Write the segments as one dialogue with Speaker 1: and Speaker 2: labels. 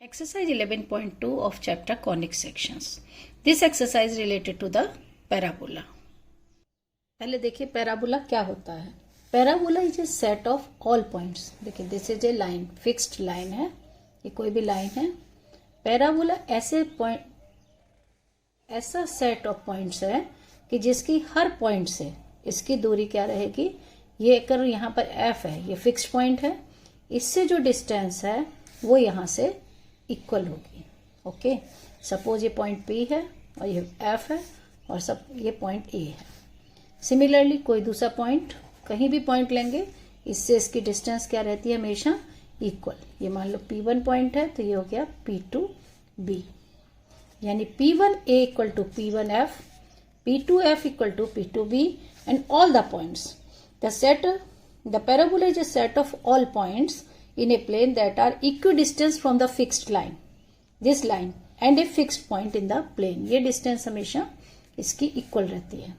Speaker 1: Exercise 11.2 of chapter conic sections. This exercise related to the parabola. पहले देखिए parabola क्या होता है. Parabola is a set of all points. देखिए this is a line, fixed line है, ये कोई भी लाइन है. पैराबोला ऐसा सेट ऑफ पॉइंट्स है कि जिसकी हर पॉइंट से इसकी दूरी क्या रहेगी. ये अगर यहाँ पर एफ है, ये फिक्स्ड पॉइंट है, इससे जो डिस्टेंस है वो यहाँ से इक्वल होगी. ओके, सपोज ये पॉइंट पी है और ये एफ है और सब ये पॉइंट ए है. सिमिलरली कोई दूसरा पॉइंट, कहीं भी पॉइंट लेंगे, इससे इसकी डिस्टेंस क्या रहती है, हमेशा इक्वल. ये मान लो P1 पॉइंट है तो ये हो गया P2B, यानी P1A equal to P1F, P2F equal to P2B and all the points. The parabola is a set of all points in a plane that are equidistant from the fixed line, this line, and a fixed point in the plane. ये distance हमेशा इसकी equal रहती है.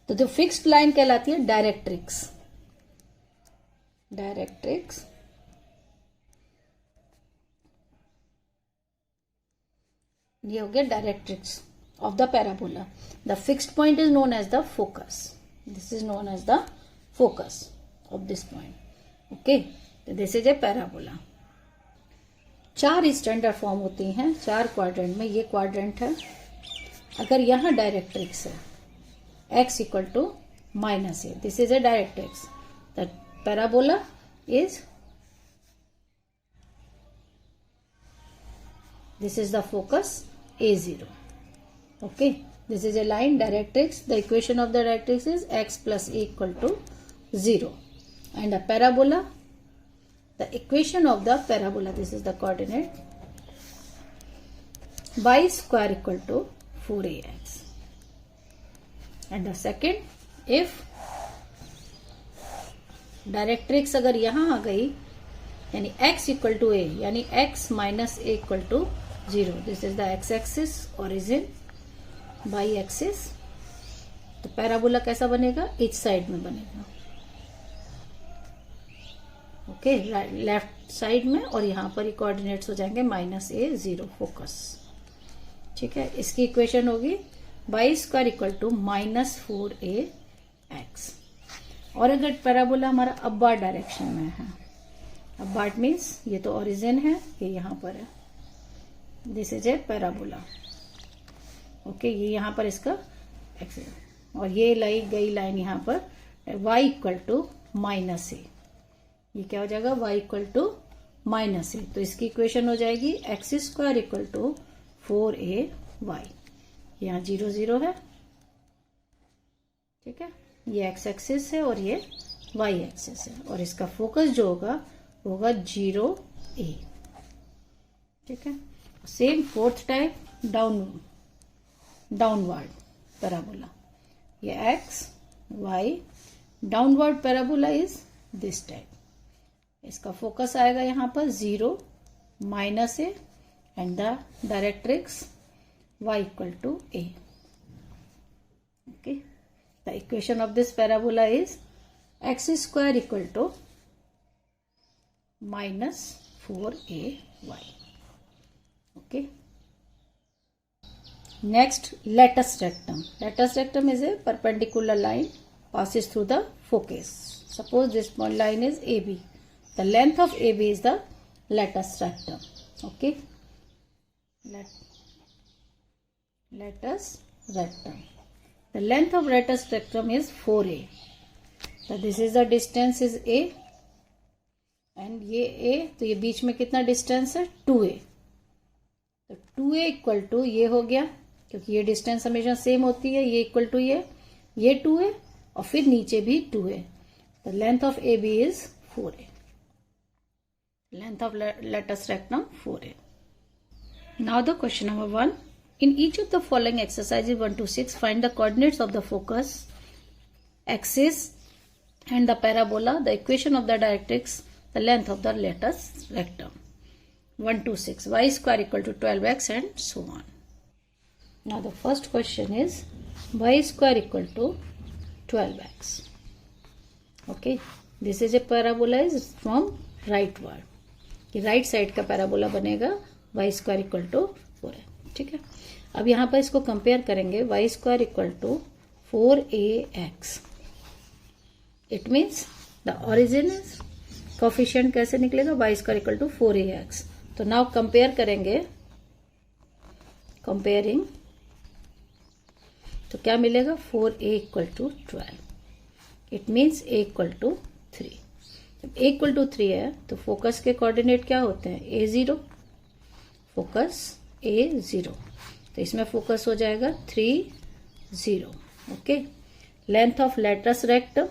Speaker 1: तो जो fixed line कहलाती है directrix. Directrix ये हो गया directrix of the parabola. The fixed point is known as the focus. This is known as the focus of this point. Okay, तो this is a parabola. 4 standard form होती हैं 4 quadrant में. ये quadrant है. अगर यहां डायरेक्ट्रिक्स है x equal to -a, this is a directrix. The parabola is, this is the focus A0. Okay, this is a line directrix. The equation of the directrix is x plus a equal to 0. And a parabola, the equation of the parabola, this is the coordinate, y square equal to 4ax. And the second, if directrix अगर यहां आ गई, यानी x equal to a, यानी x minus a equal to 0. This is the x axis, origin, y axis. तो parabola कैसा बनेगा, etch side में बनेगा. ओके, लेफ्ट साइड में, और यहां पर कोऑर्डिनेट्स हो जाएंगे -a 0 फोकस. ठीक है, इसकी इक्वेशन होगी y square equal to -4ax. और अगर पैराबोला हमारा अपवर्ड डायरेक्शन में है, अपवर्ड मीन्स ये तो ओरिजिन है, ये यहां पर है, this is a parabola. Okay, ये यहां पर इसका एक्सिस, और ये लाई गई लाइन यहां पर y इक्वल टू -a. ये क्या हो जाएगा, y इक्वल टू -a. तो इसकी इक्वेशन हो जाएगी x square equal to 4ay. यहाँ 0 0 है. ठीक है, ये x एक्सिस है और ये y एक्सिस है, और इसका फोकस जो होगा 0a. ठीक है, same fourth type downward parabola. ये x y downward parabola is this type. इसका फोकस आएगा यहां पर 0 -a and the directrix y equal to a. Okay, the equation of this parabola is x square equal to -4ay. Okay. Next, latus rectum. Latus rectum is a perpendicular line passes through the focus. Suppose this point line is AB. The length of AB is the latus rectum. Okay. Latus rectum. The length of latus rectum is 4a. So this is the distance is a. And ये a, तो ये बीच में कितना distance है, 2a. तो 2a equal to ये हो गया, क्योंकि ये डिस्टेंस हमेशा सेम होती है, ये इक्वल टू ये 2a, और फिर नीचे भी 2a. The length of AB is 4a. Length of latus rectum 4a. Now the question number 1. In each of the following exercises 1 to 6 find the coordinates of the focus axis and the parabola, the equation of the directrix, the length of the latus rectum. 1 to 6, y square equal to 12x and so on. Now the first question is y square equal to 12x. Okay, this is a parabola is from rightward. कि right side का parabola बनेगा Y square equal to 4 है। ठीक है, अब यहाँ पर इसको कंपेयर करेंगे, y square equal to 4ax, it means the origin is, coefficient कैसे निकलेगा, Y square equal to 4ax। तो नाउ कंपेयर करेंगे, कंपेयरिंग, तो क्या मिलेगा, 4a equal to 12, it means a equal to 3। जब a इक्वल टू 3 है तो फोकस के कोऑर्डिनेट क्या होते हैं, a0, फोकस a0, तो इसमें फोकस हो जाएगा 3 0। Okay, length of latus rectum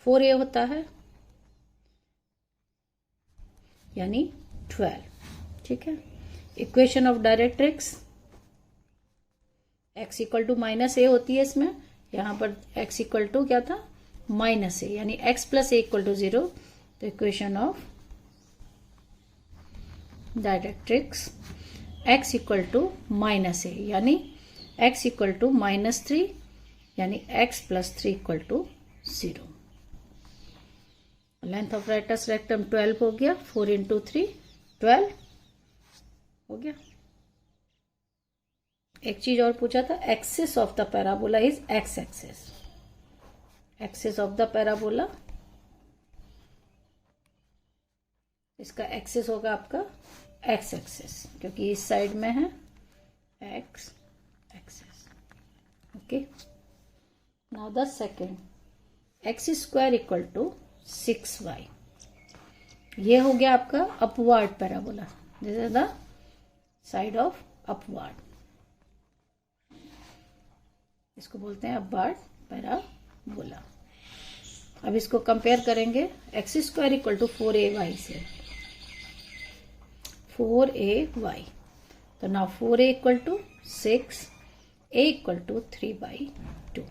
Speaker 1: 4a होता है, यानी 12। ठीक है, equation of directrix x equal to minus A होती है इसमें, यहां पर x इक्वल टू क्या था, माइनस ए, यानी x plus A equal to 0। तो equation of directrix x equal to minus A, यानी x इक्वल टू -3, यानी x plus 3 equal to 0। Length of rectus rectum 12 हो गया, 4 इंटू 3 12 हो गया। एक चीज और पूछा था, axis of the parabola is x axis, axis of the parabola, इसका एक्सिस होगा आपका एक्स एक्सिस, क्योंकि इस साइड में है x axis. Okay, now the second, x square equal to 6y, ये हो गया आपका upward parabola, this is the side of upward, इसको बोलते हैं अपवर्ड पैराबोला। अब इसको कंपेयर करेंगे, x square equal to 4ay से, 4ay, तो now 4a equal to 6, a equal to 3/2।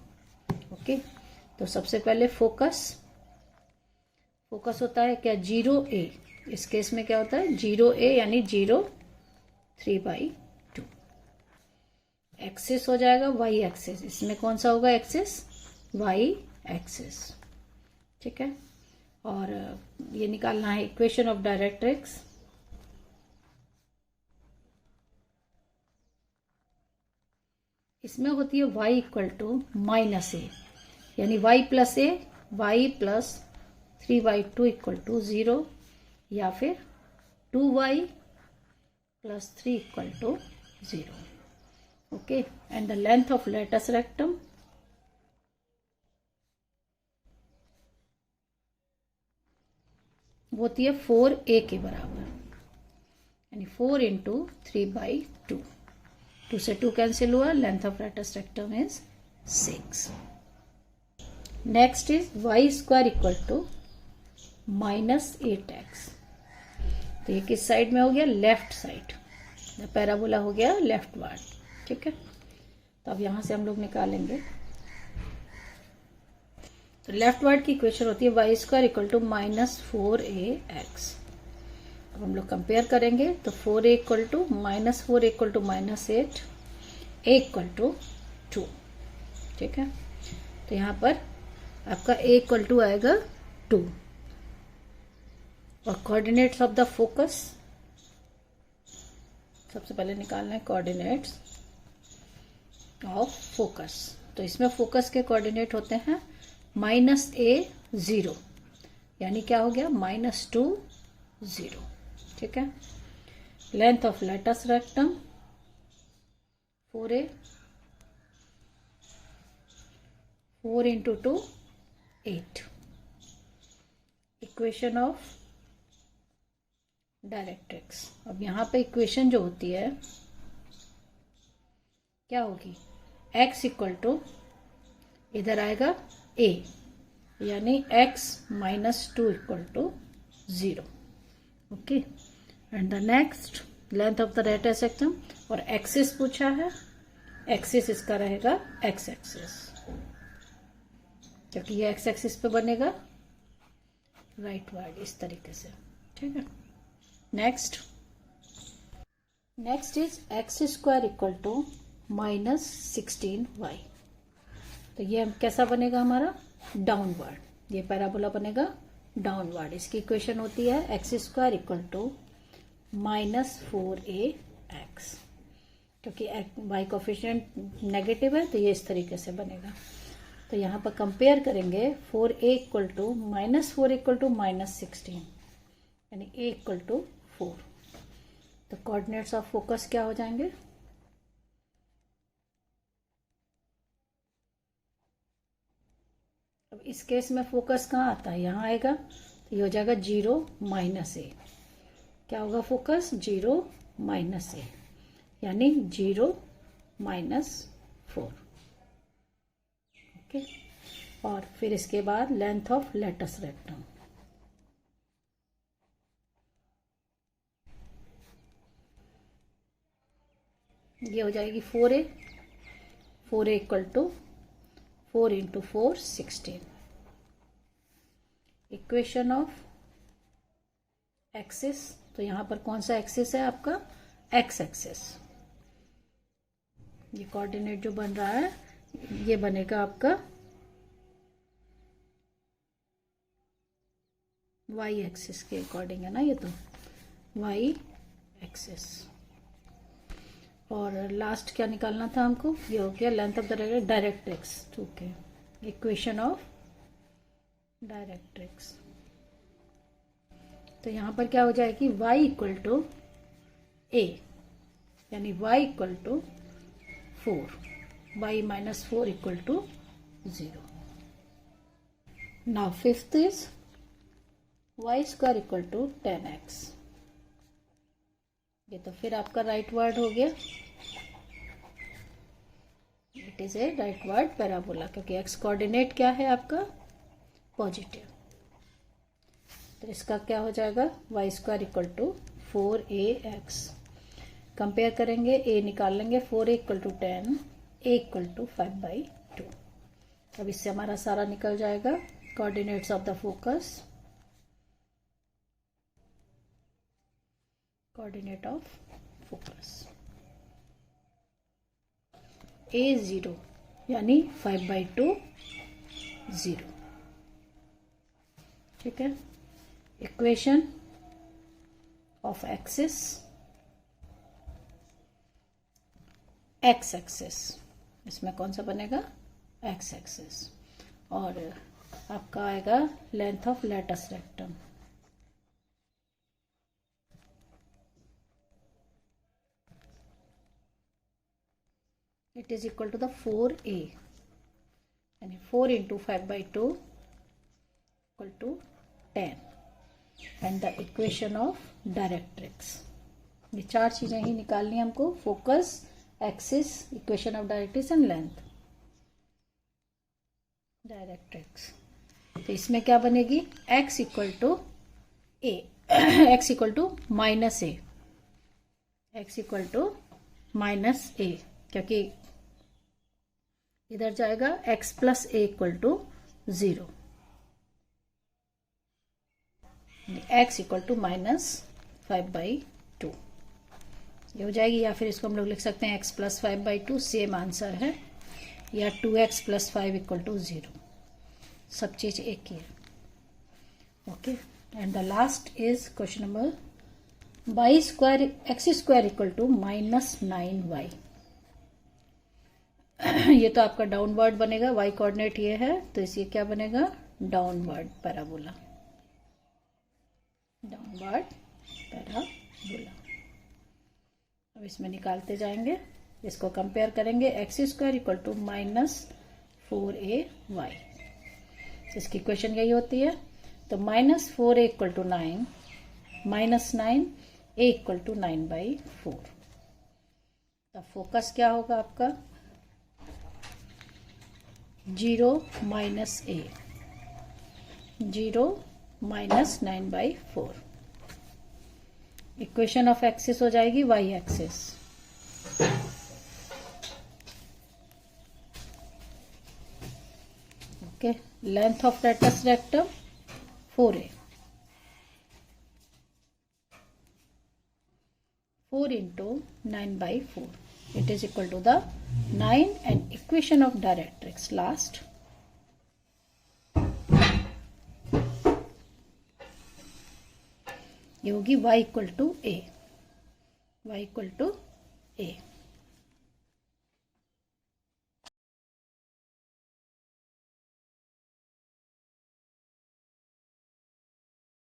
Speaker 1: Okay, तो सबसे पहले फोकस होता है क्या, 0a, इस केस में क्या होता है 0a, यानी 0 3/2। एक्सिस हो जाएगा y एक्सिस, इसमें कौन सा होगा एक्सिस, y एक्सिस। ठीक है, और ये निकालना है इक्वेशन ऑफ डायरेक्ट्रिक्स, इसमें होती है y इक्वल टू -a, यानी y plus a, y plus 3/2 equal to 0, या फिर 2y plus 3 equal to 0। Okay, and the length of latus rectum होती है 4a के बराबर, यानी 4 इंटू 3/2, 2 से 2 कैंसिल हुआ, length of latus rectum is 6। Next is y square equal to -8x, तो ये किस साइड में हो गया, लेफ्ट साइड, पैराबोला हो गया लेफ्ट वर्ड। ठीक है, तो अब यहां से हम लोग निकालेंगे, तो लेफ्ट वर्ड की इक्वेशन होती है y square equal to -4ax। अब हम लोग कंपेयर करेंगे, तो 4a equal to -4 equal to -8, a equal to 2। ठीक है, तो यहां पर आपका a इक्वल टू आएगा 2, और कोऑर्डिनेट्स ऑफ द फोकस सबसे पहले निकालना है, कोऑर्डिनेट्स ऑफ फोकस, तो इसमें फोकस के कोऑर्डिनेट होते हैं -a0, यानी क्या हो गया -2 0। ठीक है, length of latus rectum 4a, 4 into 2 8, equation of directrix. अब यहां पे इक्वेशन जो होती है क्या होगी, x इक्वल टू, इधर आएगा a, यानी x -2 equal to 0। Okay, and the next length of the latus rectum, और एक्सिस पूछा है, एक्सिस इसका रहेगा x एक्सिस, क्योंकि ये x एक्सिस पे बनेगा राइट वर्ड इस तरीके से। ठीक है, next is x square equal to -16y, तो ये कैसा बनेगा हमारा डाउनवर्ड, ये पैराबोला बनेगा डाउनवर्ड। इसकी इक्वेशन होती है x square equal to -4ax, क्योंकि y कोफिशिएंट नेगेटिव है तो ये इस तरीके से बनेगा। तो यहाँ पर कंपेयर करेंगे 4a equal to -4 equal to -16, यानी a इक्वल टू 4। तो कोऑर्डिनेट्स ऑफ फोकस क्या हो जाएंगे? अब इस केस में फोकस कहाँ आता है? यहाँ आएगा, तो ये हो जाएगा 0 -a। क्या होगा फोकस? 0 -a, यानी 0 -4। ओके, और फिर इसके बाद लेंथ ऑफ लेटस रेक्टम। ये हो जाएगी 4a। 4a equal to 4 into 4 16। Equation of axis, तो यहां पर कौन सा एक्सिस है आपका? X axis. ये कोऑर्डिनेट जो बन रहा है ये बनेगा आपका वाई एक्सिस के अकॉर्डिंग है ना, ये तो वाई एक्सिस। और लास्ट क्या निकालना था हमको? ये हो गया लेंथ ऑफ द डायरेक्ट्रिक्स। ठीक है, इक्वेशन ऑफ डायरेक्ट्रिक्स। तो यहां पर क्या हो जाएगी? y इक्वल टू a, यानी y equal to 4, y -4 equal to 0। Now fifth is y square equal to 10x। ये तो फिर आपका राइट वर्ड हो गया। It is a rightward parabola, क्योंकि x कोऑर्डिनेट क्या है आपका? पॉजिटिव। तो इसका क्या हो जाएगा? y square equal to 4ax। Compare करेंगे, a निकाल लेंगे, 4a equal to 10, a equal to 5/2। अब इससे हमारा सारा निकल जाएगा। Coordinates of the focus, coordinate of focus a 0, यानी 5/2 0। ठीक है, equation of axis x axis, इसमें कौन सा बनेगा? X axis. और आपका आएगा length of latus rectum. It is equal to the 4a, यानी 4 into 5/2 equal to 10। And the equation of directrix. ये चार चीजें ही निकालनी है हमको: focus, axis, equation of directrix and length directrix. तो इसमें क्या बनेगी? x equal to a, x equal to -a, x equal to -a, क्योंकि इधर जाएगा x plus a equal to 0, x equal to -5/2 ये हो जाएगी। या फिर इसको हम लोग लिख सकते हैं x प्लस 5/2, सेम आंसर है, या 2x प्लस 5 इक्वल टू 0। सब चीज एक ही है। Okay, and the last is question number y square x square equal to -9y। ये तो आपका डाउनवर्ड बनेगा, y कोऑर्डिनेट ये है, तो इसे क्या बनेगा? Downward parabola, downward parabola. अब इसमें निकालते जाएंगे, इसको कंपेयर करेंगे। X square equal to -4ay, इसकी इक्वेशन यही होती है। तो -4a equal to 9, -9 a equal to 9/4। तो फोकस क्या होगा आपका? 0 -a, 0 -9/4। इक्वेशन ऑफ एक्सिस हो जाएगी y axis. Okay, length of latus rectum 4a, 4 into 9/4, it is equal to the 9। And equation of directrix last, ये होगी y equal to a, y equal to A.